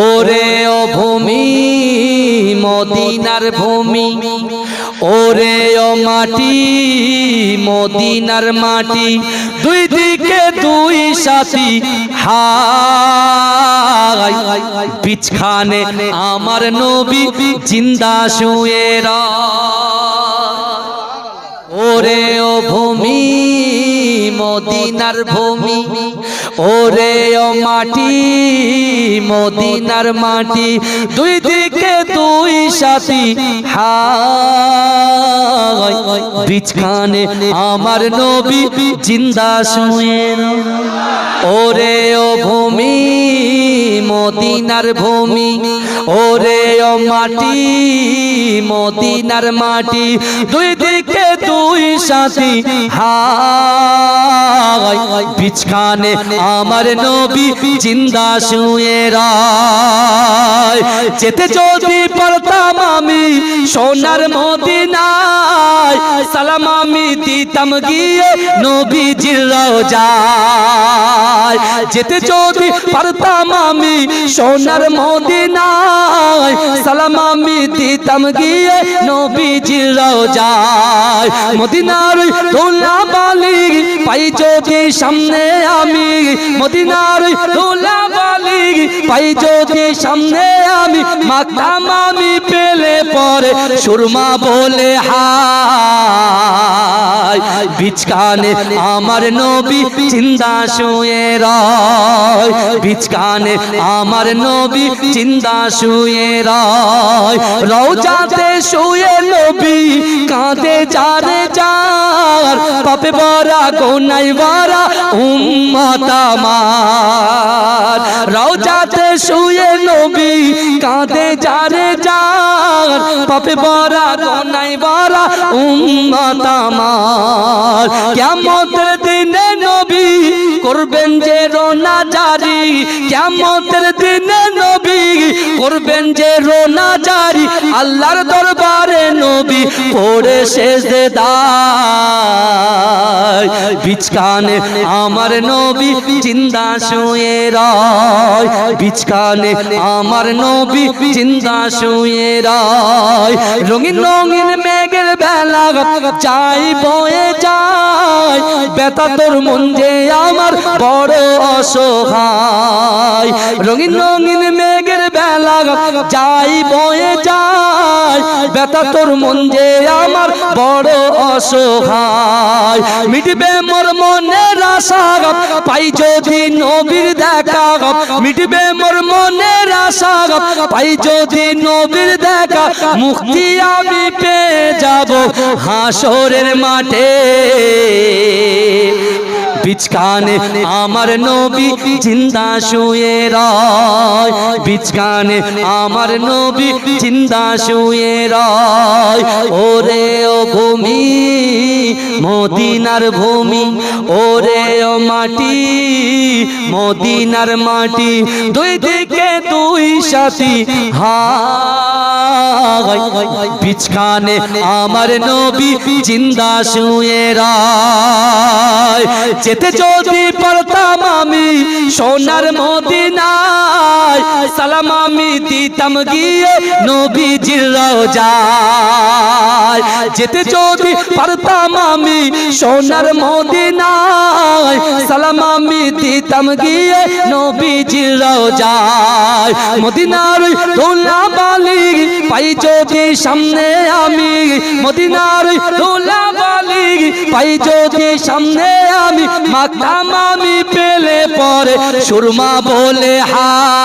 ওরে ও ভূমি মদিনার ভূমি, ওরে ও মাটি মদিনার মাটি, দুই দিকে দুই সাথী হায়, বিছখানে আমার নবী জিন্দা শুয়ে ওরে ও ভূমি মদিনার ভূমি, ওরে ও মাটি মদিনার মাটি, দুই দিকে দুই সাথী হায়, বিছখানে আমার নবী জিন্দা শুয়ে ওরে ও ভূমি মদিনার ভূমি, ওরে ও মাটি মদিনার মাটি, দুই দিকে দুই সাথী হায়, বিছখানে আমার নবী জিন্দা শুয়ে যেতে যদি পারতাম আমি সোনার মদিনায়, সালাম আমি দিতাম গিয়ে নবীজির রওজায়। যেতে যদি পারতাম আমি সোনার মদিনায়, সালাম আমি দিতাম গিয়ে নবীজির রওজায়। মদিনার ধুলাবালি পাই যদি সামনে আমি, মদিনার ধুলাবালি পাই যদি সামনে আমি, মাখতাম আমি পেলে পরে সুরমা বলে হায়, বিছখানে আমার নবী জিন্দা শুয়ে বিছখানে আমার নবী জিন্দা শুয়ে রওজাতে শুয়ে নবী কাঁদে যারে যার, পাপে ভরা গোনায় ভরা উম্মত আমার। রওজাতে শুয়ে নবী কাঁদে যারে যার, পাপে ভরা গোনায় ভরা উম্মত আমার। কিয়ামতের দিনে নবী করবেন যে রোনা জারি, কিয়ামতের দিনে নবী করবেন যে রোনা জারি, আল্লাহর দরবারে নবী পড়ে সেজদায়, বিছখানে আমার নবী জিন্দা শুয়ে বিছখানে আমার নবী জিন্দা শুয়ে রঙিন রঙিন মেঘের বেলা যাই বয়ে যায়, ব্যথা তোর মন যে আমার বড় অসহায়। রঙিন রঙিন মেঘের বেলা যাই বয়ে যায়, ব্যথা তোর মন যে আমার বড় অসহায়। মিটবে মোর মনের আশা পাই যদি নবীর দেখা, মিটবে মোর মনের আশা পাই যদি নবীর দেখা, মুক্তি আমি পেয়ে যাব হাসরের মাঠে। বিছখানে আমার নবী জিন্দা শুয়ে বিছখানে আমার নবী জিন্দা শুয়ে ওরে ও ভূমি মদিনার ভূমি, ওরে ও মাটি মদিনার মাটি, দুই দিকে দুই সাথী হায়, বিছখানে আমার নবী জিন্দা শুয়ে যেতে যদি পারতাম আমি সোনার মদিনায়, সালাম আমি দিতাম গিয়ে নবীজির রওজায়। যেতে যদি পারতাম আমি সোনার মদিনায়, সালাম আমি দিতাম গিয়ে নবীজির রওজায়। মদিনার ধুলাবালি পাই যদি সামনে আমি, মদিনার ধুলাবালি পাই যদি সামনে আমি, মাখতাম আমি পেলে পরে সুরমা বলে হায়,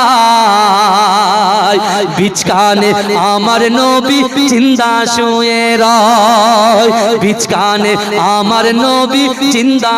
বিছখানে আমার নবী জিন্দা শুয়ে বিছখানে আমার নবী জিন্দা